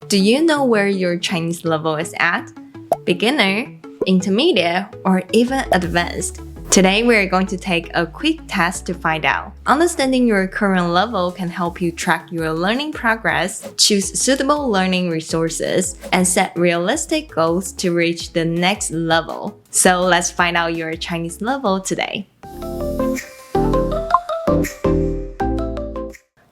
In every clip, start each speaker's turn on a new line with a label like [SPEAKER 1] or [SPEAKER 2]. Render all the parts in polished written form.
[SPEAKER 1] Do you know where your Chinese level is at? Beginner, intermediate, or even advanced? Today, we're going to take a quick test to find out. Understanding your current level can help you track your learning progress, choose suitable learning resources, and set realistic goals to reach the next level. So let's find out your Chinese level today.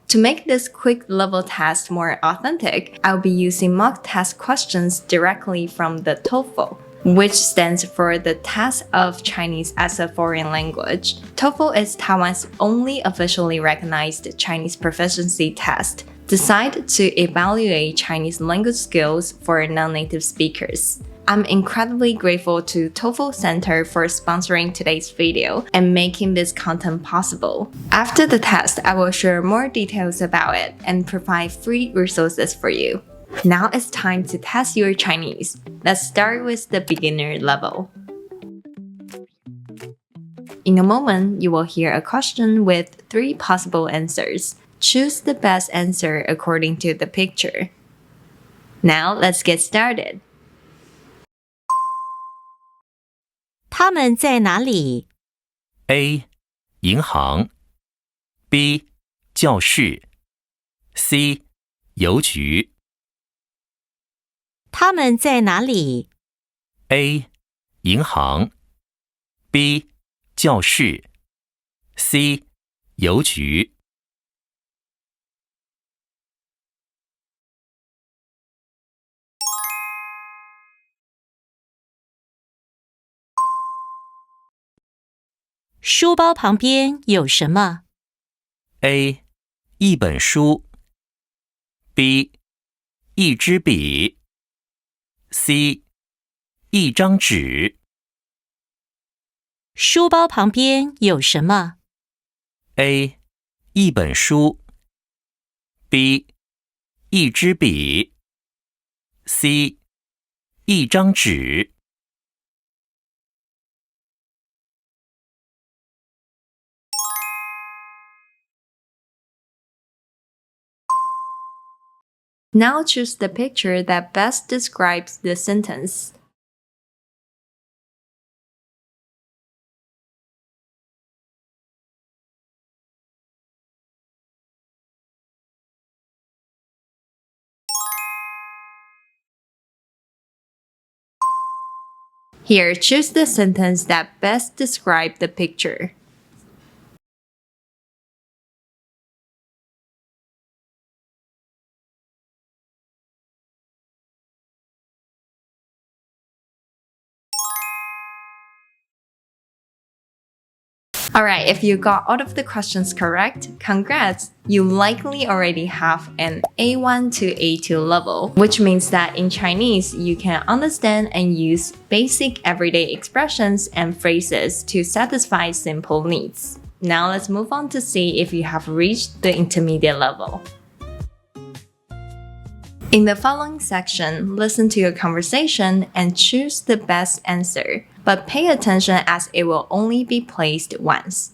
[SPEAKER 1] To make this quick level test more authentic, I'll be using mock test questions directly from the TOCFL, which stands for the Test of Chinese as a Foreign Language. TOCFL is Taiwan's only officially recognized Chinese proficiency test, designed to evaluate Chinese language skills for non-native speakers. I'm incredibly grateful to TOCFL Center for sponsoring today's video and making this content possible. After the test, I will share more details about it and provide free resources for you. Now it's time to test your Chinese. Let's start with the beginner level. In a moment, you will hear a question with 3 possible answers. Choose the best answer according to the picture. Now let's get started.
[SPEAKER 2] 他们在哪里？
[SPEAKER 3] A. 银行 B. 教室 C. 邮局
[SPEAKER 2] 他们在哪里？
[SPEAKER 3] A. 银行 B. 教室 C. 邮局
[SPEAKER 2] 书包旁边有什么？
[SPEAKER 3] A. 一本书 B. 一支笔 C. 一张纸
[SPEAKER 2] 书包旁边有什么？
[SPEAKER 3] A. 一本书 B. 一支笔 C. 一张纸
[SPEAKER 1] Now choose the picture that best describes the sentence. Here, choose the sentence that best describes the picture. Alright, if you got all of the questions correct, congrats! You likely already have an A1 to A2 level, which means that in Chinese, you can understand and use basic everyday expressions and phrases to satisfy simple needs. Now let's move on to see if you have reached the intermediate level. In the following section, listen to your conversation and choose the best answer, but pay attention as it will only be placed once.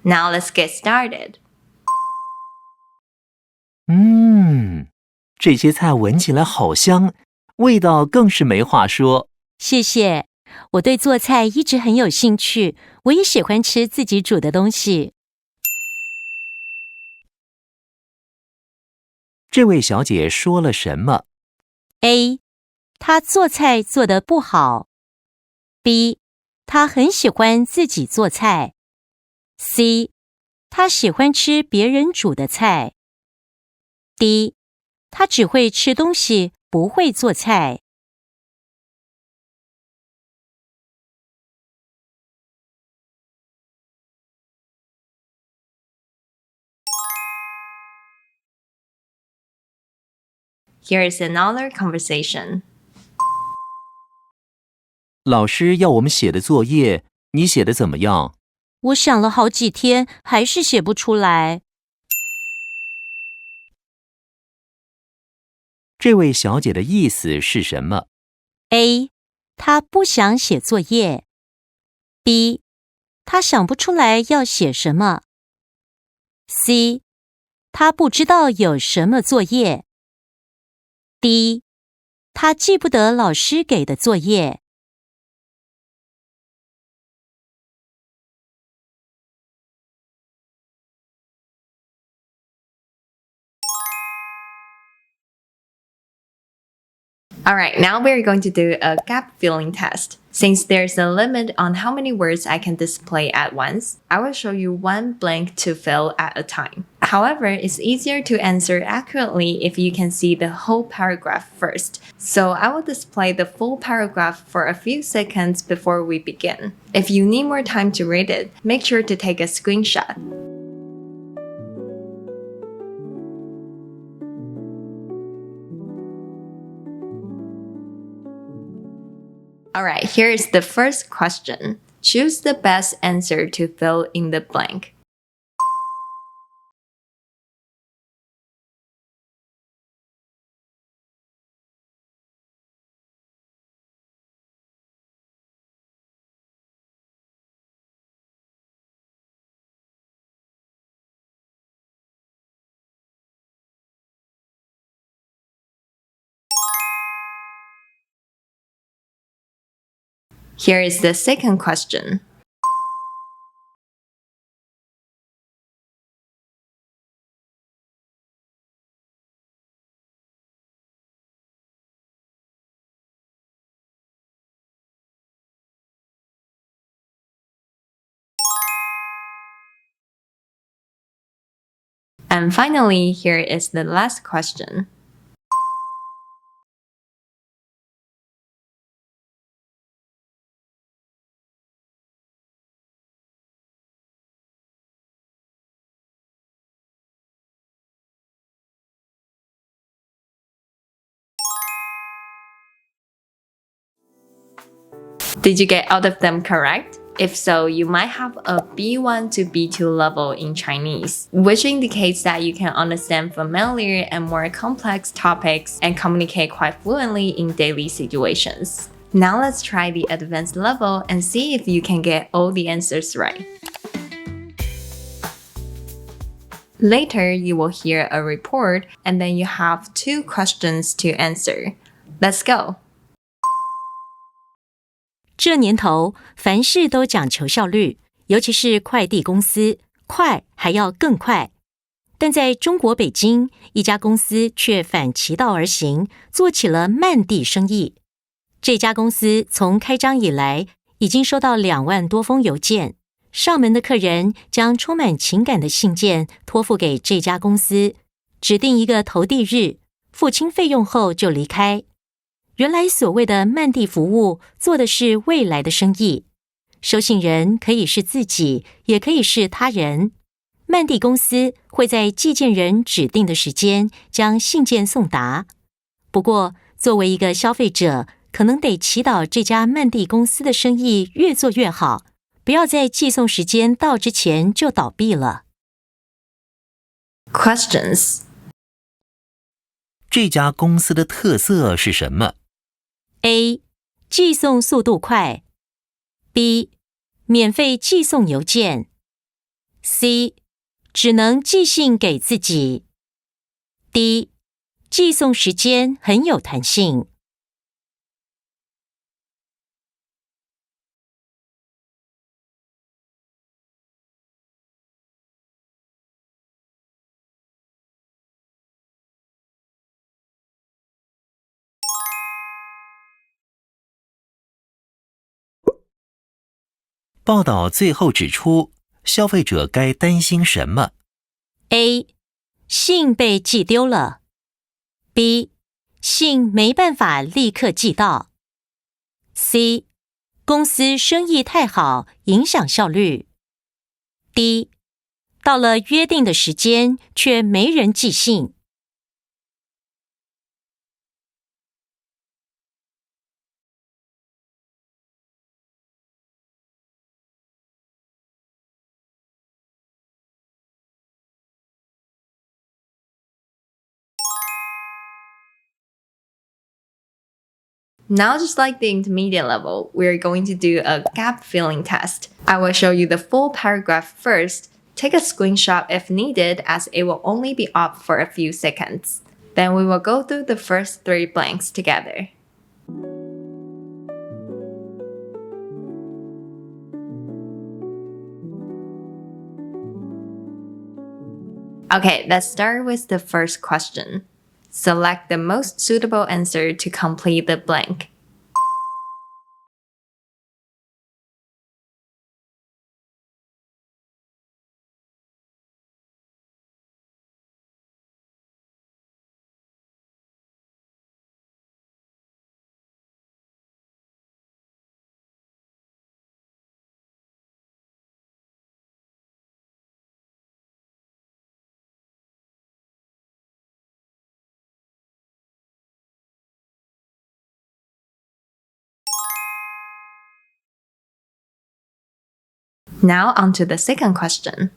[SPEAKER 1] Now let's get started.
[SPEAKER 3] 这些菜闻起来好香，味道更是没话说。
[SPEAKER 2] 谢谢，我对做菜一直很有兴趣，我也喜欢吃自己煮的东西。
[SPEAKER 3] 这位小姐说了什么？
[SPEAKER 2] A. 她做菜做得不好。B. 她很喜欢自己做菜。C. 她喜欢吃别人煮的菜。D. 她只会吃东西，不会做菜。
[SPEAKER 1] Here is another conversation.
[SPEAKER 3] 老师要我们写的作业，你写的怎么样？
[SPEAKER 2] 我想了好几天，还是写不出来。
[SPEAKER 3] 这位小姐的意思是什么？
[SPEAKER 2] A. 她不想写作业。B. 她想不出来要写什么。C. 她不知道有什么作业。D. 他记不得老师给的作业。
[SPEAKER 1] Alright, now we're going to do a gap filling test. Since there's a limit on how many words I can display at once, I will show you one blank to fill at a time. However, it's easier to answer accurately if you can see the whole paragraph first. So I will display the full paragraph for a few seconds before we begin. If you need more time to read it, make sure to take a screenshot. Alright, here is the first question. Choose the best answer to fill in the blank. Here is the second question. And finally, here is the last question. Did you get all of them correct? If so, you might have a B1 to B2 level in Chinese, which indicates that you can understand familiar and more complex topics and communicate quite fluently in daily situations. Now let's try the advanced level and see if you can get all the answers right. Later, you will hear a report and then you have 2 questions to answer. Let's go!
[SPEAKER 2] 这年头，凡事都讲求效率，尤其是快递公司，快还要更快。但在中国北京，一家公司却反其道而行，做起了慢递生意。这家公司从开张以来，已经收到2万多封邮件，上门的客人将充满情感的信件托付给这家公司，指定一个投递日，付清费用后就离开。原来所谓的慢递服务做的是未来的生意，收信人可以是自己，也可以是他人。慢递公司会在寄件人指定的时间将信件送达。不过，作为一个消费者，可能得祈祷这家慢递公司的生意越做越好，不要在寄送时间到之前就倒闭了。
[SPEAKER 1] Questions.
[SPEAKER 3] 这家公司的特色是什么？
[SPEAKER 2] A. 寄送速度快 B. 免费寄送邮件 C. 只能寄信给自己 D. 寄送时间很有弹性。
[SPEAKER 3] 报道最后指出，消费者该担心什么？
[SPEAKER 2] A. 信被寄丢了 B. 信没办法立刻寄到 C. 公司生意太好，影响效率 D. 到了约定的时间，却没人寄信。
[SPEAKER 1] Now, just like the intermediate level, we're going to do a gap filling test. I will show you the full paragraph first. Take a screenshot if needed, as it will only be up for a few seconds. Then we will go through the first 3 blanks together. Okay, let's start with the first question. Select the most suitable answer to complete the blank. Now on to the second question.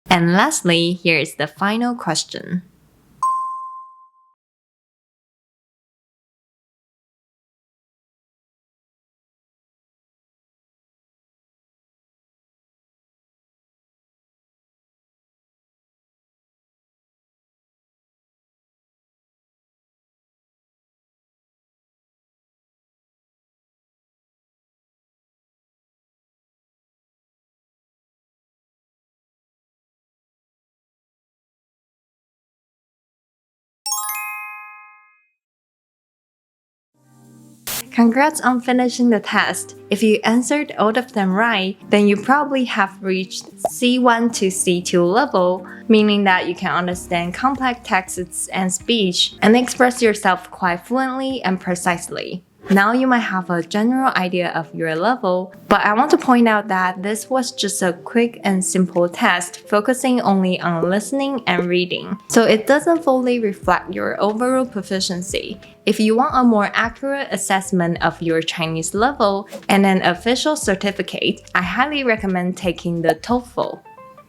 [SPEAKER 1] And lastly, here is the final question. Congrats on finishing the test. If you answered all of them right, then you probably have reached C1 to C2 level, meaning that you can understand complex texts and speech and express yourself quite fluently and precisely. Now you might have a general idea of your level, but I want to point out that this was just a quick and simple test focusing only on listening and reading, so it doesn't fully reflect your overall proficiency. If you want a more accurate assessment of your Chinese level and an official certificate, I highly recommend taking the TOCFL.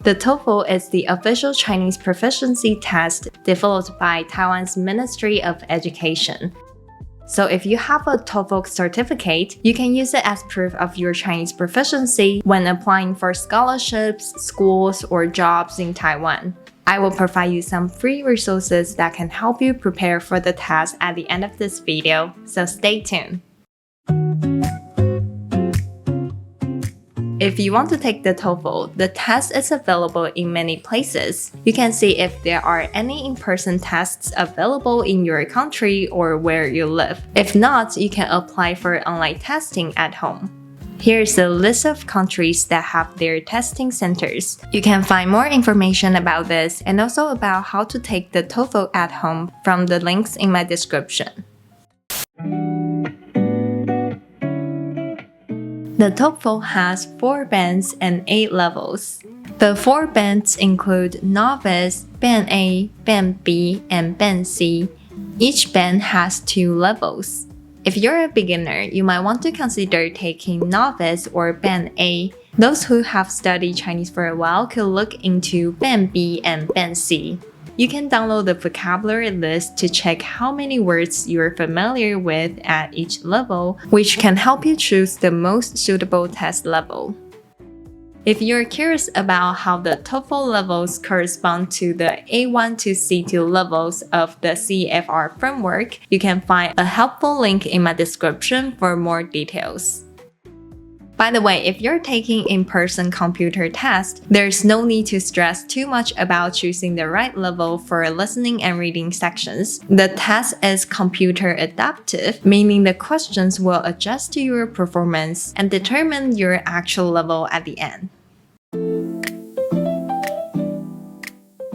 [SPEAKER 1] The TOCFL is the official Chinese proficiency test developed by Taiwan's Ministry of Education. So if you have a TOEFL certificate, you can use it as proof of your Chinese proficiency when applying for scholarships, schools, or jobs in Taiwan. I will provide you some free resources that can help you prepare for the test at the end of this video, so stay tuned. If you want to take the TOEFL, the test is available in many places. You can see if there are any in-person tests available in your country or where you live. If not, you can apply for online testing at home. Here's a list of countries that have their testing centers. You can find more information about this and also about how to take the TOEFL at home from the links in my description. The TOEFL has 4 bands and 8 levels. The 4 bands include Novice, Band A, Band B, and Band C. Each band has 2 levels. If you're a beginner, you might want to consider taking Novice or Band A. Those who have studied Chinese for a while could look into Band B and Band C. You can download the vocabulary list to check how many words you're familiar with at each level, which can help you choose the most suitable test level. If you're curious about how the TOEFL levels correspond to the A1 to C2 levels of the CFR framework, you can find a helpful link in my description for more details. By the way, if you're taking in-person computer tests, there's no need to stress too much about choosing the right level for listening and reading sections. The test is computer adaptive, meaning the questions will adjust to your performance and determine your actual level at the end.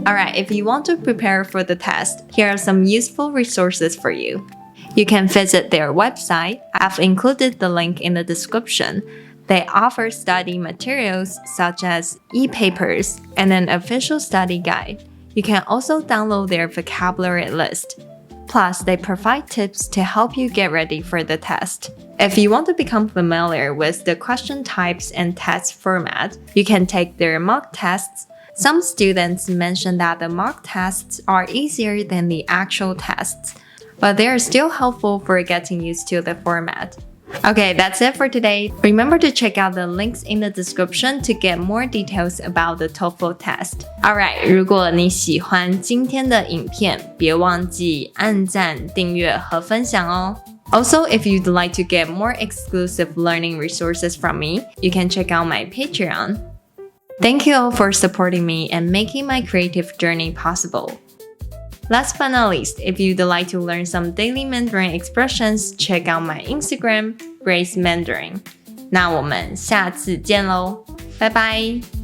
[SPEAKER 1] Alright, if you want to prepare for the test, here are some useful resources for you. You can visit their website. I've included the link in the description. They offer study materials such as e-papers and an official study guide. You can also download their vocabulary list. Plus, they provide tips to help you get ready for the test. If you want to become familiar with the question types and test format, you can take their mock tests. Some students mention that the mock tests are easier than the actual tests, but they are still helpful for getting used to the format. Okay, that's it for today. Remember to check out the links in the description to get more details about the TOEFL test. Alright, 如果你喜欢今天的影片，别忘记按赞、订阅和分享哦。Also, if you'd like to get more exclusive learning resources from me, you can check out my Patreon. Thank you all for supporting me and making my creative journey possible. Last but not least, if you'd like to learn some daily Mandarin expressions, check out my Instagram, Grace Mandarin. 那我们下次见喽，拜拜。